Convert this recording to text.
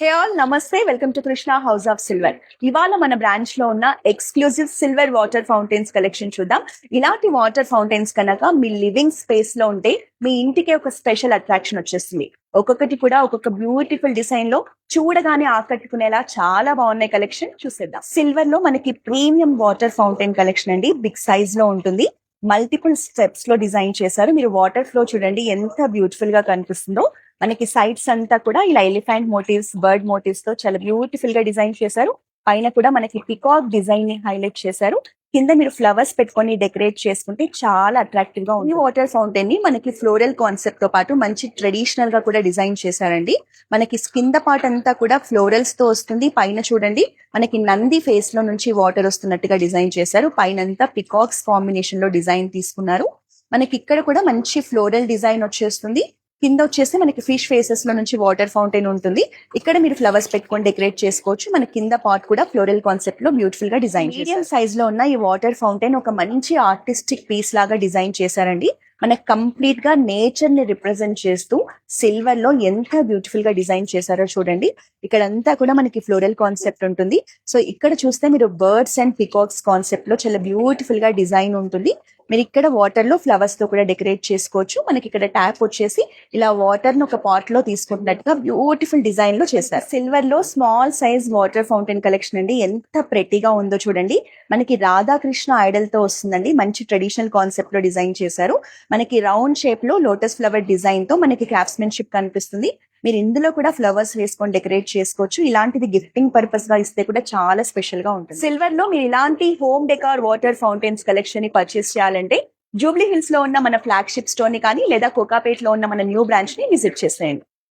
Hey all నమస్తే, welcome to Krishna house of silver. ఇవాళ మన బ్రాంచ్ లో ఉన్న exclusive silver water fountains collection చూద్దాం. ఇలాంటి వాటర్ ఫౌంటైన్స్ కనుక మీ లివింగ్ స్పేస్ లో ఉంటే మీ ఇంటికి ఒక స్పెషల్ అట్రాక్షన్ వచ్చేస్తుంది. ఒక్కొక్కటి కూడా ఒక్కొక్క బ్యూటిఫుల్ డిజైన్ లో చూడగానే ఆకట్టుకునేలా చాలా బాగున్నాయి. కలెక్షన్ చూసేద్దాం. సిల్వర్ లో మనకి ప్రీమియం వాటర్ ఫౌంటైన్ కలెక్షన్ అండి, బిగ్ సైజ్ లో ఉంటుంది. మల్టిపుల్ స్టెప్స్ లో డిజైన్ చేశారు. మీరు వాటర్ ఫ్లో చూడండి ఎంత బ్యూటిఫుల్ గా కనిపిస్తుందో. మనకి సైడ్స్ అంతా కూడా ఇలా ఎలిఫెంట్ మోటివ్స్, బర్డ్ మోటివ్స్ తో చాలా బ్యూటిఫుల్ గా డిజైన్ చేశారు. పైన కూడా మనకి పికాక్ డిజైన్ ని హైలైట్ చేశారు. కింద మీరు ఫ్లవర్స్ పెట్టుకొని డెకరేట్ చేసుకుంటే చాలా అట్రాక్టివ్ గా ఉంది. ఈ వాటర్ ఫౌంటైన్ ని మనకి ఫ్లోరల్ కాన్సెప్ట్ తో పాటు మంచి ట్రెడిషనల్ గా కూడా డిజైన్ చేశారండి. మనకి కింద పార్ట్ అంతా కూడా ఫ్లోరల్స్ తో వస్తుంది. పైన చూడండి మనకి నంది ఫేస్ లో నుంచి వాటర్ వస్తున్నట్టుగా డిజైన్ చేశారు. పైన అంతా పికాక్స్ కాంబినేషన్ లో డిజైన్ తీసుకున్నారు. మనకి ఇక్కడ కూడా మంచి ఫ్లోరల్ డిజైన్ వచ్చేస్తుంది. కింద వచ్చేసి మనకి ఫిష్ ఫేసెస్ లో నుంచి వాటర్ ఫౌంటైన్ ఉంటుంది. ఇక్కడ మీరు ఫ్లవర్స్ పెట్టుకొని డెకరేట్ చేసుకోవచ్చు. మన కింద పార్ట్ కూడా ఫ్లోరల్ కాన్సెప్ట్ లో బ్యూటిఫుల్ గా డిజైన్ మీడియం సైజ్ లో ఉన్న ఈ వాటర్ ఫౌంటైన్ ఒక మంచి ఆర్టిస్టిక్ పీస్ లాగా డిజైన్ చేశారండి. మనకి కంప్లీట్ గా నేచర్ ని రిప్రజెంట్ చేస్తూ సిల్వర్ లో ఎంత బ్యూటిఫుల్ గా డిజైన్ చేశారో చూడండి. ఇక్కడ అంతా కూడా మనకి ఫ్లోరల్ కాన్సెప్ట్ ఉంటుంది. సో ఇక్కడ చూస్తే మీరు బర్డ్స్ అండ్ పికాక్స్ కాన్సెప్ట్ లో చాలా బ్యూటిఫుల్ గా డిజైన్ ఉంటుంది. మీరు ఇక్కడ వాటర్ లో ఫ్లవర్స్ తో కూడా డెకరేట్ చేసుకోవచ్చు. మనకి ఇక్కడ ట్యాప్ వచ్చేసి ఇలా వాటర్ ను ఒక పాట్ లో తీసుకుంటున్నట్టుగా బ్యూటిఫుల్ డిజైన్ లో చేశారు. సిల్వర్ లో small size water fountain collection అండి, ఎంత ప్రెటీగా ఉందో చూడండి. మనకి రాధాకృష్ణ ఐడల్ తో వస్తుందండి. మంచి ట్రెడిషనల్ కాన్సెప్ట్ లో డిజైన్ చేశారు. మనకి రౌండ్ షేప్ లో లోటస్ ఫ్లవర్ డిజైన్ తో మనకి క్రాఫ్ట్స్మెన్షిప్ కనిపిస్తుంది. మీరు ఇందులో కూడా ఫ్లవర్స్ వేసుకొని డెకరేట్ చేసుకోవచ్చు. ఇలాంటిది గిఫ్టింగ్ పర్పస్ గా ఇస్తే కూడా చాలా స్పెషల్ గా ఉంటుంది. సిల్వర్ లో మీరు ఇలాంటి home decor water fountains collection ని పర్చేస్ చేయాలంటే జూబ్లీ హిల్స్ లో ఉన్న మన ఫ్లాగ్షిప్ స్టోర్ ని కానీ లేదా కోకాపేట్ లో ఉన్న మన న్యూ బ్రాంచ్ ని విజిట్ చేసేయండి.